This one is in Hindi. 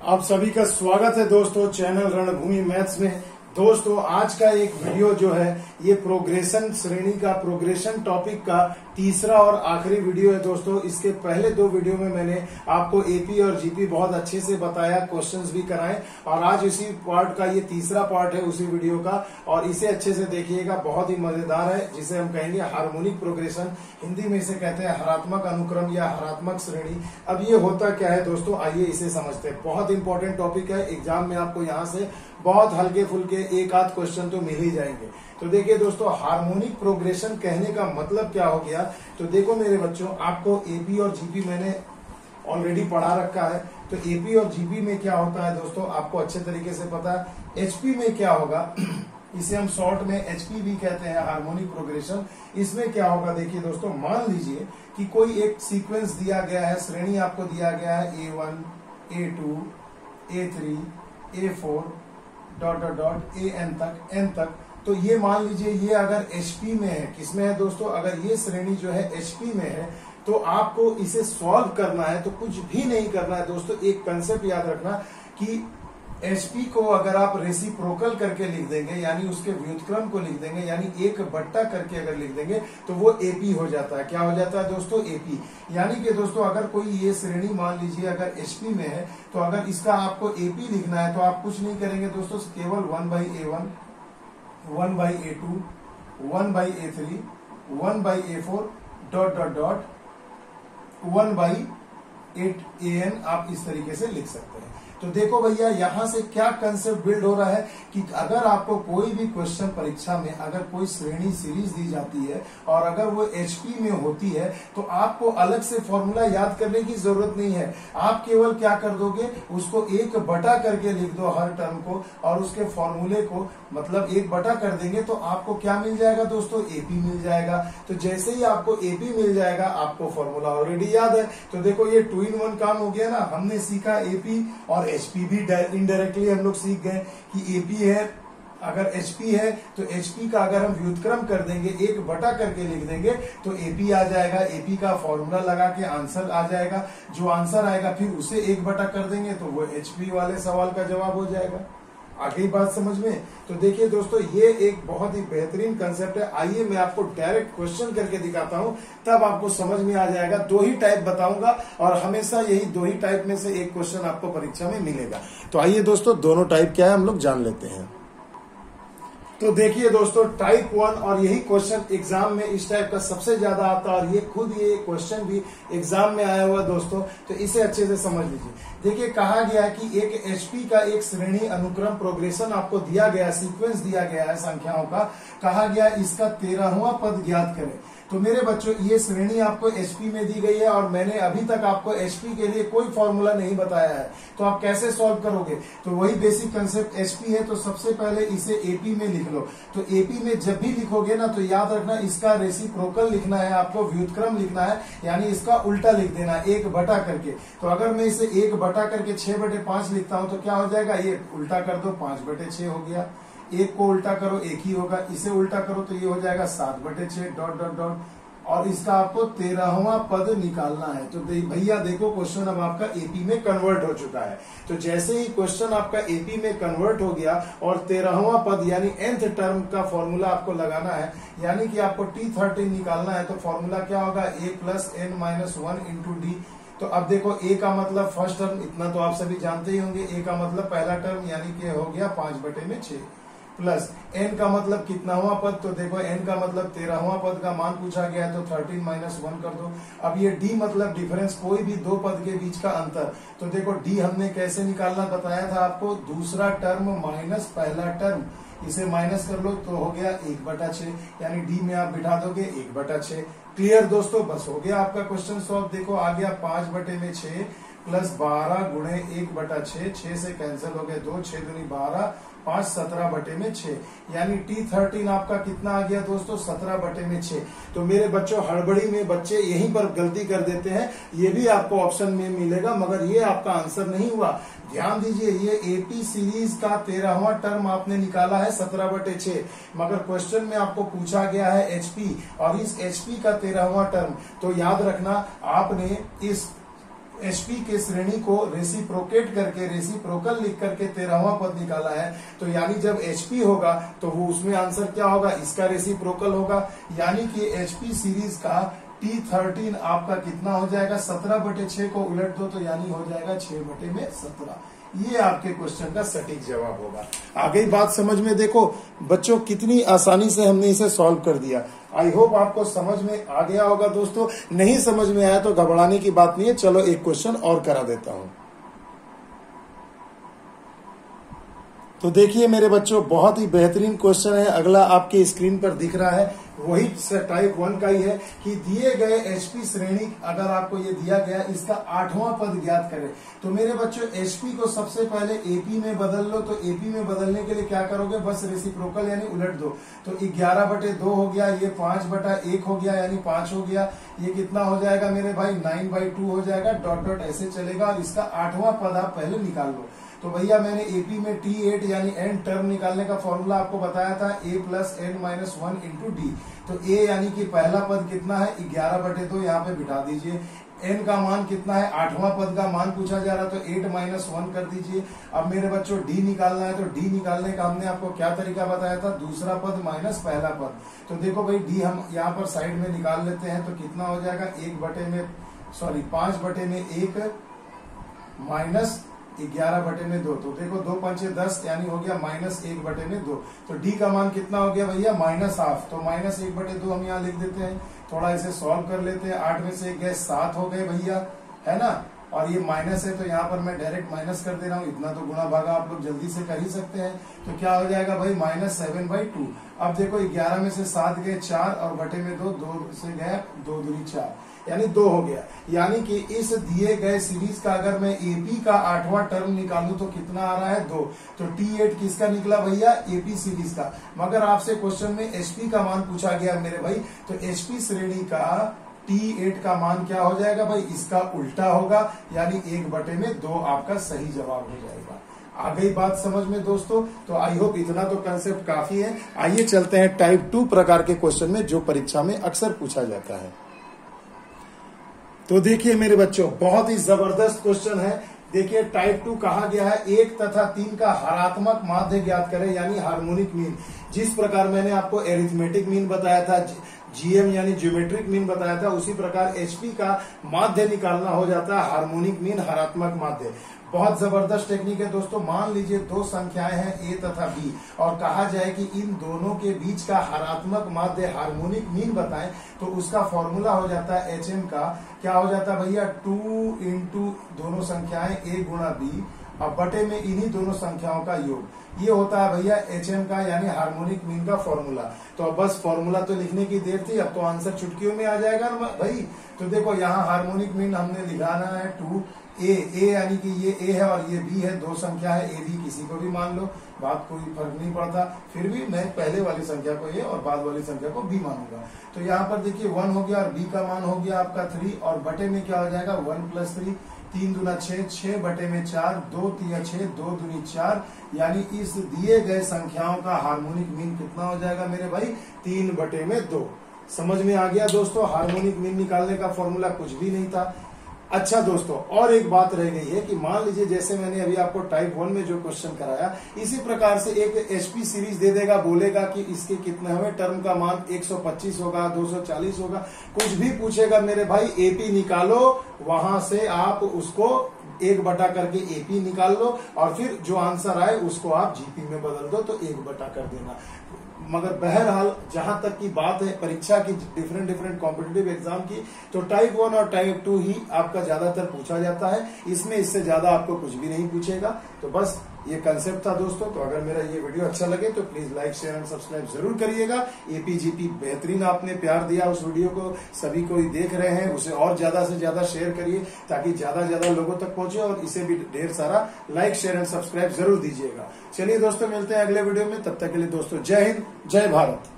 आप सभी का स्वागत है दोस्तों चैनल रणभूमि मैथ्स में। दोस्तों आज का एक वीडियो जो है ये प्रोग्रेशन श्रेणी का प्रोग्रेशन टॉपिक का तीसरा और आखिरी वीडियो है दोस्तों। इसके पहले दो वीडियो में मैंने आपको एपी और जीपी बहुत अच्छे से बताया, क्वेश्चंस भी कराए और आज इसी पार्ट का ये तीसरा पार्ट है उसी वीडियो का और इसे अच्छे से देखिएगा, बहुत ही मजेदार है जिसे हम कहेंगे हार्मोनिक प्रोग्रेशन, हिंदी में इसे कहते हैं हरात्मक अनुक्रम या हरात्मक श्रेणी। अब ये होता क्या है दोस्तों, आइए इसे समझते हैं। बहुत इंपॉर्टेंट टॉपिक है, एग्जाम में आपको यहाँ से बहुत हल्के फुल्के एक आध क्वेश्चन तो मिल ही जाएंगे। तो देखिए दोस्तों, हार्मोनिक प्रोग्रेशन कहने का मतलब क्या हो गया। तो देखो मेरे बच्चों, आपको एपी और जीपी मैंने ऑलरेडी पढ़ा रखा है। तो एपी और जीपी में क्या होता है दोस्तों, आपको अच्छे तरीके से पता है। एचपी में क्या होगा, इसे हम शॉर्ट में एचपी भी कहते हैं, हार्मोनिक प्रोग्रेशन। इसमें क्या होगा देखिए दोस्तों, मान लीजिए कि कोई एक सीक्वेंस दिया गया है, श्रेणी आपको दिया गया है A1, A2, A3, A4 dot dot dot N तक। तो ये मान लीजिए ये अगर एचपी में है, किसमें है दोस्तों, अगर ये श्रेणी जो है एचपी में है तो आपको इसे सॉल्व करना है। तो कुछ भी नहीं करना है दोस्तों, एक कंसेप्ट याद रखना कि एचपी को अगर आप रेसिप्रोकल करके लिख देंगे, यानी उसके व्युत्क्रम को लिख देंगे, यानी एक बट्टा करके अगर लिख देंगे तो वो एपी हो जाता है। क्या हो जाता है दोस्तों, एपी। यानी कि दोस्तों अगर कोई ये श्रेणी मान लीजिए अगर एचपी में है तो अगर इसका आपको एपी लिखना है तो आप कुछ नहीं करेंगे दोस्तों, केवल 1/A1, 1/A2, 1/A3, 1/A4 dot dot dot 1/8an आप इस तरीके से लिख सकते हैं। तो देखो भैया यहां से क्या कंसेप्ट बिल्ड हो रहा है कि अगर आपको कोई भी क्वेश्चन परीक्षा में अगर कोई श्रेणी सीरीज दी जाती है और अगर वो एचपी में होती है तो आपको अलग से फॉर्मूला याद करने की जरूरत नहीं है। आप केवल क्या कर दोगे, उसको एक बटा करके लिख दो हर टर्म को और उसके फॉर्मूले को मतलब एक बटा कर देंगे तो आपको क्या मिल जाएगा दोस्तों, एपी मिल जाएगा। तो जैसे ही आपको एपी मिल जाएगा आपको फॉर्मूला ऑलरेडी याद है। तो देखो ये 2 in 1 काम हो गया ना, हमने सीखा एपी और एचपी भी इनडायरेक्टली हम लोग सीख गए कि एपी है, अगर एचपी है तो एचपी का अगर हम व्युत्क्रम कर देंगे, एक बटा करके लिख देंगे तो एपी आ जाएगा। एपी का फॉर्मूला लगा के आंसर आ जाएगा, जो आंसर आएगा फिर उसे एक बटा कर देंगे तो वो एचपी वाले सवाल का जवाब हो जाएगा। आगे बात समझ में। तो देखिए दोस्तों ये एक बहुत ही बेहतरीन कंसेप्ट है। आइए मैं आपको डायरेक्ट क्वेश्चन करके दिखाता हूं, तब आपको समझ में आ जाएगा। 2 ही टाइप बताऊंगा और हमेशा यही 2 ही टाइप में से एक क्वेश्चन आपको परीक्षा में मिलेगा। तो आइए दोस्तों दोनों टाइप क्या है हम लोग जान लेते हैं। तो देखिए दोस्तों, टाइप 1 और यही क्वेश्चन एग्जाम में इस टाइप का सबसे ज्यादा आता है और ये क्वेश्चन भी एग्जाम में आया हुआ दोस्तों। तो इसे अच्छे से समझ लीजिए। देखिए कहा गया है कि एक एचपी का एक श्रेणी अनुक्रम प्रोग्रेशन आपको दिया गया, सीक्वेंस दिया गया है संख्याओं का। कहा गया इसका 13वां पद ज्ञात करें। तो मेरे बच्चों ये श्रेणी आपको एचपी में दी गई है और मैंने अभी तक आपको एचपी के लिए कोई फॉर्मूला नहीं बताया है। तो आप कैसे सॉल्व करोगे, तो वही बेसिक कंसेप्ट, एचपी है तो सबसे पहले इसे एपी में लिख लो। तो एपी में जब भी लिखोगे ना तो याद रखना इसका रेसिप्रोकल लिखना है, आपको व्युत्क्रम लिखना है, यानी इसका उल्टा लिख देना है एक बटा करके। तो अगर मैं इसे एक बटा करके 6/5 लिखता हूं तो क्या हो जाएगा, ये उल्टा कर दो 5/6 हो गया। एक को उल्टा करो एक ही होगा, इसे उल्टा करो तो ये हो जाएगा 7/6 डॉट डॉट डॉट और इसका आपको 13वां पद निकालना है। तो भैया देखो क्वेश्चन अब आपका एपी में कन्वर्ट हो चुका है। तो जैसे ही क्वेश्चन आपका एपी में कन्वर्ट हो गया और 13वां पद यानी nth टर्म का फॉर्मूला आपको लगाना है, यानी कि आपको T13 निकालना है। तो फॉर्मूला क्या होगा, a + n-1 × d। तो अब देखो a का मतलब फर्स्ट टर्म, इतना तो आप सभी जानते ही होंगे। a का मतलब पहला टर्म यानी कि हो गया 5/6 प्लस n का मतलब कितनावां पद, तो देखो n का मतलब 13वां पद का मान पूछा गया है तो 13 - 1 कर दो। अब ये d मतलब डिफरेंस, कोई भी दो पद के बीच का अंतर। तो देखो d हमने कैसे निकालना बताया था आपको, दूसरा टर्म माइनस पहला टर्म, इसे माइनस कर लो तो हो गया 1/6, यानी d में आप बिठा दोगे 1/6। क्लियर दोस्तों, बस हो गया आपका क्वेश्चन सॉल्व। देखो आ गया 5/6 प्लस 12 गुणे 1/6, 6 से कैंसिल हो गए 2, 6 दूनी 12, 5 17/6, यानी T13 आपका कितना आ गया दोस्तों, 17/6। तो मेरे बच्चों हड़बड़ी में बच्चे यहीं पर गलती कर देते हैं, ये भी आपको ऑप्शन में मिलेगा मगर ये आपका आंसर नहीं हुआ। ध्यान दीजिए, ये एपी सीरीज का 13वां टर्म आपने निकाला है 17/6, मगर क्वेश्चन में आपको पूछा गया है एचपी और इस एचपी का 13वां टर्म। तो याद रखना आपने इस एचपी के श्रेणी को रेसिप्रोकेट करके रेसिप्रोकल लिख करके 13वां पद निकाला है, तो यानी जब एचपी होगा तो वो उसमें आंसर क्या होगा, इसका रेसिप्रोकल होगा। यानी कि एचपी सीरीज का T13 आपका कितना हो जाएगा, 17/6 को उलट दो तो यानी हो जाएगा 6/17। ये आपके क्वेश्चन का सटीक जवाब होगा। आ गई बात समझ में। देखो बच्चों कितनी आसानी से हमने इसे सॉल्व कर दिया। आई होप आपको समझ में आ गया होगा दोस्तों। नहीं समझ में आया तो घबराने की बात नहीं है। चलो एक क्वेश्चन और करा देता हूं। तो देखिए मेरे बच्चों, बहुत ही बेहतरीन क्वेश्चन है। अगला आपके स्क्रीन पर दिख रहा है, वही टाइप 1 का ही है कि दिए गए एचपी श्रेणी, अगर आपको ये दिया गया, इसका 8वां पद ज्ञात करें। तो मेरे बच्चों एचपी को सबसे पहले एपी में बदल लो। तो एपी में बदलने के लिए क्या करोगे, बस रेसिप्रोकल यानी उलट दो। तो 11/2 हो गया, ये 5/1 हो गया यानी 5 हो गया। ये कितना हो जाएगा मेरे भाई, 9/2 हो जाएगा। डॉट डॉट ऐसे चलेगा और इसका 8वां पद आप पहले निकाल लो। तो भैया मैंने एपी में T8 यानी एन टर्म निकालने का फॉर्मूला आपको बताया था, a + n-1 × d। तो a यानी कि पहला पद कितना है, 11/2, यहाँ पे बिठा दीजिए। n का मान कितना है, 8वां पद का मान पूछा जा रहा, तो 8 - 1 कर दीजिए। अब मेरे बच्चों d निकालना है, तो d निकालने का हमने आपको क्या तरीका बताया था, दूसरा पद माइनस पहला पद। तो देखो भाई d हम यहाँ पर साइड में निकाल लेते हैं, तो कितना हो जाएगा, 5/1 माइनस 11/2। तो देखो 2 × 5 = 10 यानी हो गया -1/2। तो डी का मान कितना हो गया भैया, -1/2। तो -1/2 हम यहाँ लिख देते हैं। थोड़ा इसे सॉल्व कर लेते हैं। 8 में से 1 गए 7 हो गए भैया, है ना। और ये माइनस है तो यहाँ पर मैं डायरेक्ट माइनस कर दे रहा हूँ। इतना तो गुणा भागा आप लोग जल्दी से कर ही सकते हैं। तो क्या हो जाएगा भाई, -7/2। अब देखो 11 में से 7 गए 4 और बटे में 2, 2 से गए 2 दूनी 4 यानी 2 हो गया। यानी कि इस दिए गए सीरीज का अगर मैं एपी का 8वां टर्म निकालूं तो कितना आ रहा है, 2। तो T8 किसका निकला भैया, एपी सीरीज का। मगर आपसे क्वेश्चन में एचपी का मान पूछा गया मेरे भाई, तो एचपी श्रेणी का T8 का मान क्या हो जाएगा भाई, इसका उल्टा होगा, यानी 1/2 आपका सही जवाब हो जाएगा। आ गई बात समझ में दोस्तों। तो आई होप इतना तो कंसेप्ट काफी है। आइए चलते हैं टाइप 2 प्रकार के क्वेश्चन में, जो परीक्षा में अक्सर पूछा जाता है। तो देखिए मेरे बच्चों, बहुत ही जबरदस्त क्वेश्चन है। देखिए टाइप 2 कहा गया है 1 तथा 3 का हरात्मक माध्य ज्ञात करें, यानी हार्मोनिक मीन। जिस प्रकार मैंने आपको एरिथमेटिक मीन बताया था, जीएम यानी ज्योमेट्रिक मीन बताया था, उसी प्रकार एचपी का माध्य निकालना हो जाता है हार्मोनिक मीन, हरात्मक माध्य। बहुत जबरदस्त टेक्निक है दोस्तों। मान लीजिए 2 संख्याएं हैं a तथा b, और कहा जाए कि इन दोनों के बीच का हरात्मक माध्य हार्मोनिक मीन बताएं, तो उसका फॉर्मूला हो जाता है HM का। क्या हो जाता है भैया, 2 × दोनों संख्याएं a × b और बटे में इन्हीं दोनों संख्याओं का योग। ये होता है भैया HM का यानी हार्मोनिक मीन का फॉर्मूला। तो अब बस फॉर्मूला तो लिखने की देर थी, अब तो आंसर चुटकियों में आ जाएगा ना भाई। तो देखो यहाँ हार्मोनिक मीन हमने लिखाना है 2a यानी कि ये a है और ये b है, 2 संख्या है a b, किसी को भी मान लो, बात कोई फर्क नहीं पड़ता। फिर भी मैं पहले वाली संख्या को a और बाद वाली संख्या को b मानूंगा। तो यहाँ पर देखिए 1 हो गया और b का मान हो गया आपका 3, और बटे में क्या हो जाएगा 1 + 3, 3 दूना 6, 6 बटे में 4, 2 × 6, 2 दूनी 4, यानी इस दिए गए संख्याओं का हार्मोनिक मीन कितना हो जाएगा मेरे भाई, 3/2। समझ में आ गया दोस्तों। हार्मोनिक मीन निकालने का फॉर्मूला कुछ भी नहीं था। अच्छा दोस्तों, और एक बात रह गई है कि मान लीजिए जैसे मैंने अभी आपको टाइप 1 में जो क्वेश्चन कराया, इसी प्रकार से एक एचपी सीरीज दे देगा, बोलेगा कि इसके कितने हमें टर्म का मान 125 होगा, 240 होगा, कुछ भी पूछेगा मेरे भाई, एपी निकालो, वहां से आप उसको 1 करके एपी निकाल लो और फिर जो आंसर आए उसको आप जीपी में बदल दो, तो 1 कर देना। मगर बहरहाल जहां तक की बात है परीक्षा की, डिफरेंट कॉम्पिटिटिव एग्जाम की, तो टाइप 1 और टाइप 2 ही आपका ज्यादातर पूछा जाता है। इसमें इससे ज्यादा आपको कुछ भी नहीं पूछेगा। तो बस ये कंसेप्ट था दोस्तों। तो अगर मेरा ये वीडियो अच्छा लगे तो please like, share and subscribe जरूर करिएगा। एपीजीपी बेहतरीन आपने प्यार दिया उस वीडियो को, सभी कोई देख रहे हैं, उसे और ज्यादा से ज्यादा शेयर करिए ताकि ज्यादा लोगों तक पहुंचे, और इसे भी ढेर सारा लाइक, शेयर एंड सब्सक्राइब जरूर दीजिएगा। चलिए दोस्तों, मिलते हैं अगले वीडियो में। तब तक के लिए दोस्तों जय हिंद, जय भारत।